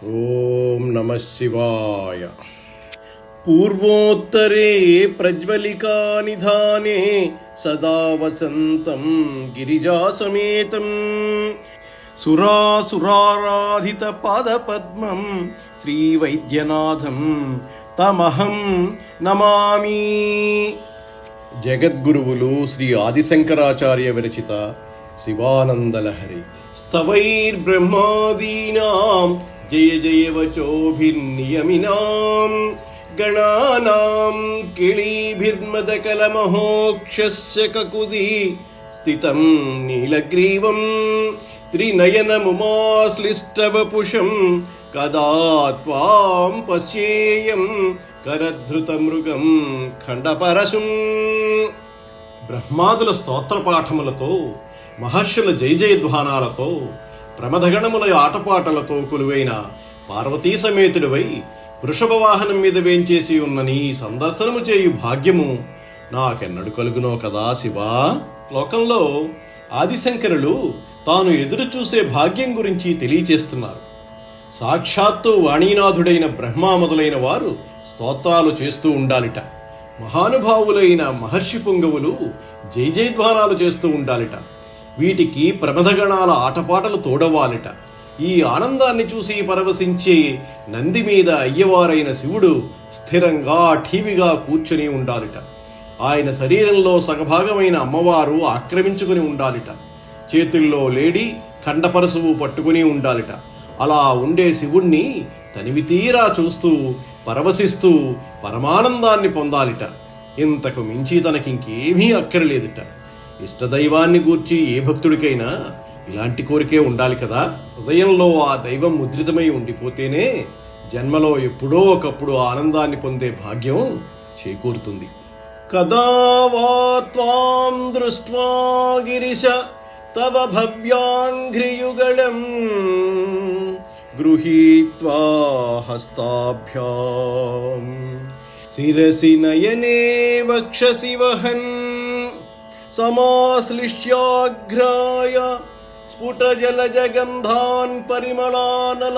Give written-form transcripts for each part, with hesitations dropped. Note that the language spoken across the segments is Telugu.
ఓం నమః శివాయ. పూర్వోత్తరే ప్రజ్వలికా నిధానే సదా వసంతం గిరిజాసమేతం సురాసురారాధిత పాదపద్మం శ్రీవైద్యనాథం తమహం నమామి. జగద్గురువులు శ్రీ ఆదిశంకరాచార్య విరచిత శివానందలహరి. స్తవైర్బ్రహ్మాదీనాం జయ జయ వచోభిర్నియమినాం గణానాం కిళీభిర్మదకలమహోక్షస్య కకుది స్థితం నీలగ్రీవం త్రినయనముమాశ్లిష్టవపుషం కదా త్వాం పశ్యేయం కరధృతమృగం ఖండపరశుం. బ్రహ్మాదుల స్తోత్రపాఠములతో, మహర్షుల జయజయధ్వానాలతో, ప్రమథగణముల ఆటపాటలతో కొలువైన పార్వతీ సమేతుడివై వృషభ వాహనం మీద వేంచేసి ఉన్న నీ సందర్శనము చేయు భాగ్యము నాకెన్నడు కలుగునో కదా శివా. లోకంలో ఆదిశంకరులు తాను ఎదురు చూసే భాగ్యం గురించి తెలియచేస్తున్నారు. సాక్షాత్తు వాణీనాథుడైన బ్రహ్మ మొదలైన వారు స్తోత్రాలు చేస్తూ ఉండాలిట. మహానుభావులైన మహర్షి పుంగవులు జయజయధ్వానాలు చేస్తూ ఉండాలిట. వీటికి ప్రమథగణాల ఆటపాటలు తోడవాలిట. ఈ ఆనందాన్ని చూసి పరవశించే నంది మీద అయ్యవారైన శివుడు స్థిరంగా ఠీవిగా కూర్చొని ఉండాలిట. ఆయన శరీరంలో సగభాగమైన అమ్మవారు ఆక్రమించుకుని ఉండాలిట. చేతుల్లో లేడి ఖండపరశువు పట్టుకుని ఉండాలిట. అలా ఉండే శివుణ్ణి తనివితీరా చూస్తూ పరవశిస్తూ పరమానందాన్ని పొందాలిట. ఇంతకు మించి తనకింకేమీ అక్కరలేదుట. ఇష్టదైవాన్ని గూర్చి ఏ భక్తుడికైనా ఇలాంటి కోరికే ఉండాలి కదా. హృదయంలో ఆ దైవం ముద్రితమై ఉండిపోతేనే జన్మలో ఎప్పుడో ఒకప్పుడు ఆనందాన్ని పొందే భాగ్యం చేకూరుతుంది. కదా వా త్వాం దృష్ట్వా గిరిశ తవ భవ్యాంఘ్రియుగళం గృహీత్వా హస్తాభ్యాం శిరసి నయనే వక్షసి వహన్ సమాశ్లిష్యాఘ్రాయ స్ఫుట జలజగంధాన్ పరిమళానలాభ్యాం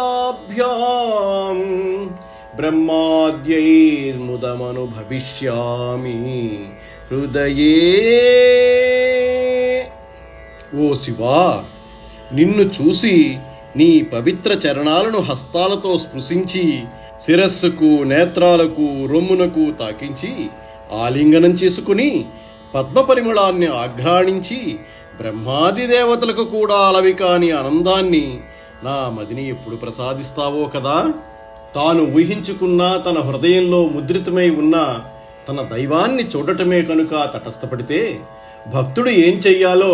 బ్రహ్మాద్యైర్ముదమనుభవిష్యామి హృదయే. ఓ శివా, నిన్ను చూసి నీ పవిత్ర చరణాలను హస్తాలతో స్పృశించి శిరస్సుకు, నేత్రాలకు, రొమ్మునకు తాకించి ఆలింగనం చేసుకుని పద్మపరిమళాన్ని ఆఘ్రాణించి బ్రహ్మాది దేవతలకు కూడా అలవి కాని ఆనందాన్ని నా మదిని ఎప్పుడు ప్రసాదిస్తావో కదా. తాను ఊహించుకున్న తన హృదయంలో ముద్రితమై ఉన్న తన దైవాన్ని చూడటమే కనుక తటస్థపడితే భక్తుడు ఏం చెయ్యాలో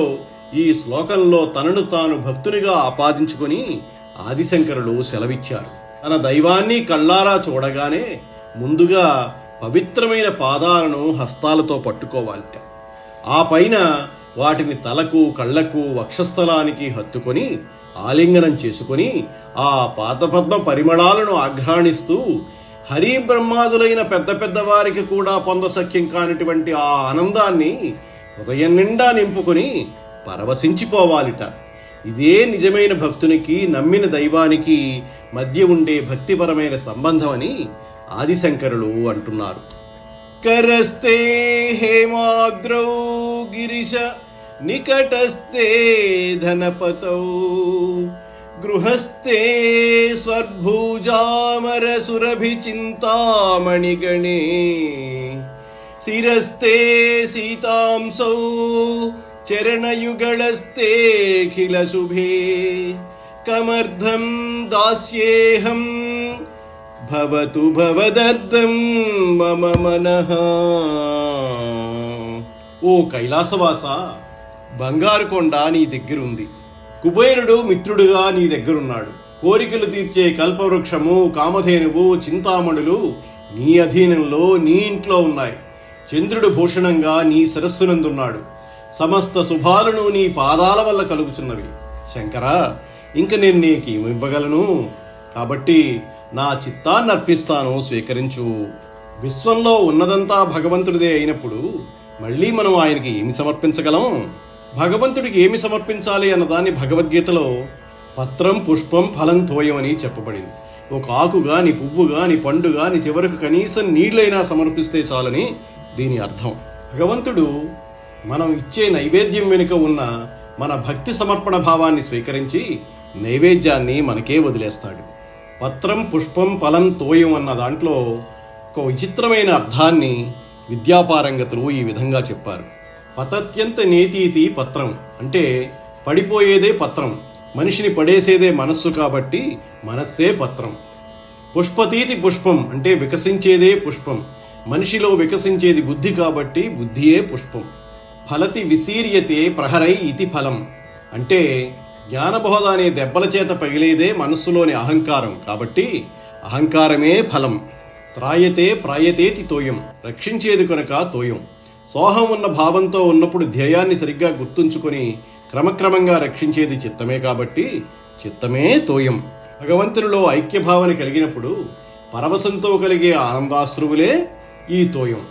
ఈ శ్లోకంలో తనను తాను భక్తునిగా ఆపాదించుకొని ఆదిశంకరులు సెలవిచ్చారు. తన దైవాన్ని కళ్ళారా చూడగానే ముందుగా పవిత్రమైన పాదాలను హస్తాలతో పట్టుకోవాలిట. ఆ పైన వాటిని తలకు, కళ్లకు, వక్షస్థలానికి హత్తుకొని ఆలింగనం చేసుకొని ఆ పాదపద్మ పరిమళాలను ఆఘ్రాణిస్తూ హరి బ్రహ్మాదులైన పెద్ద పెద్ద వారికి కూడా పొందసఖ్యం కానిటువంటి ఆ ఆనందాన్ని హృదయం నిండా నింపుకొని పరవశించిపోవాలిట. ఇదే నిజమైన భక్తునికి, నమ్మిన దైవానికి మధ్య ఉండే భక్తిపరమైన సంబంధం అని ఆదిశంకరులు అంటున్నారు. కరస్తే హేమాద్రౌ గిరిశ నికటస్తే ధనపతౌ గృహస్థే స్వర్భూజామర సురభి చింతామణిగణే శిరస్తే సీతాంసౌ చరణయుగళస్తే ఖిల శుభే కమర్ధం దాస్యేహం భవతు భవదర్థం మమ మనః. ఓ కైలాసవాస, బంగారు కొండ నీ దగ్గరుంది. కుబేరుడు మిత్రుడుగా నీ దగ్గరున్నాడు. కోరికలు తీర్చే కల్పవృక్షము, కామధేనువు, చింతామణులు నీ అధీనంలో, నీ ఇంట్లో ఉన్నాయి. చంద్రుడు భూషణంగా నీ శిరస్సునందున్నాడు. సమస్త శుభాలను నీ పాదాల వల్ల కలుగుచున్నవి. శంకరా, ఇంక నేను నీకేమివ్వగలను? కాబట్టి నా చిత్తాన్ని అర్పిస్తాను, స్వీకరించు. విశ్వంలో ఉన్నదంతా భగవంతుడిదే అయినప్పుడు మళ్ళీ మనం ఆయనకి ఏమి సమర్పించగలం? భగవంతుడికి ఏమి సమర్పించాలి అన్నదాన్ని భగవద్గీతలో పత్రం పుష్పం ఫలం తోయం అని చెప్పబడింది. ఒక ఆకు గాని, పువ్వు గాని, పండు గాని, చివరకు కనీసం నీళ్ళైనా సమర్పిస్తే చాలని దీని అర్థం. భగవంతుడు మనం ఇచ్చే నైవేద్యం వెనుక ఉన్న మన భక్తి సమర్పణ భావాన్ని స్వీకరించి నైవేద్యాన్ని మనకే వదిలేస్తాడు. పత్రం పుష్పం ఫలం తోయం అన్న దాంట్లో ఒక విచిత్రమైన అర్థాన్ని విద్యాపారంగతులు ఈ విధంగా చెప్పారు. పతత్యంత నేతీతి పత్రం అంటే పడిపోయేదే పత్రం, మనిషిని పడేసేదే మనస్సు కాబట్టి మనస్సే పత్రం. పుష్పతీతి పుష్పం అంటే వికసించేదే పుష్పం, మనిషిలో వికసించేది బుద్ధి కాబట్టి బుద్ధియే పుష్పం. ఫలతి విశీర్యతే ప్రహరై ఇతి ఫలం అంటే జ్ఞానబోధ అనే దెబ్బల చేత పగిలేదే మనస్సులోని అహంకారం కాబట్టి అహంకారమే ఫలం. త్రాయతే ప్రాయతేతి తోయం రక్షించేది కనుక తోయం. సోహం ఉన్న భావంతో ఉన్నప్పుడు ధ్యేయాన్ని సరిగ్గా గుర్తుంచుకొని క్రమక్రమంగా రక్షించేది చిత్తమే కాబట్టి చిత్తమే తోయం. భగవంతునిలో ఐక్యభావన కలిగినప్పుడు పరవశంతో కలిగే ఆనందాశ్రువులే ఈ తోయం.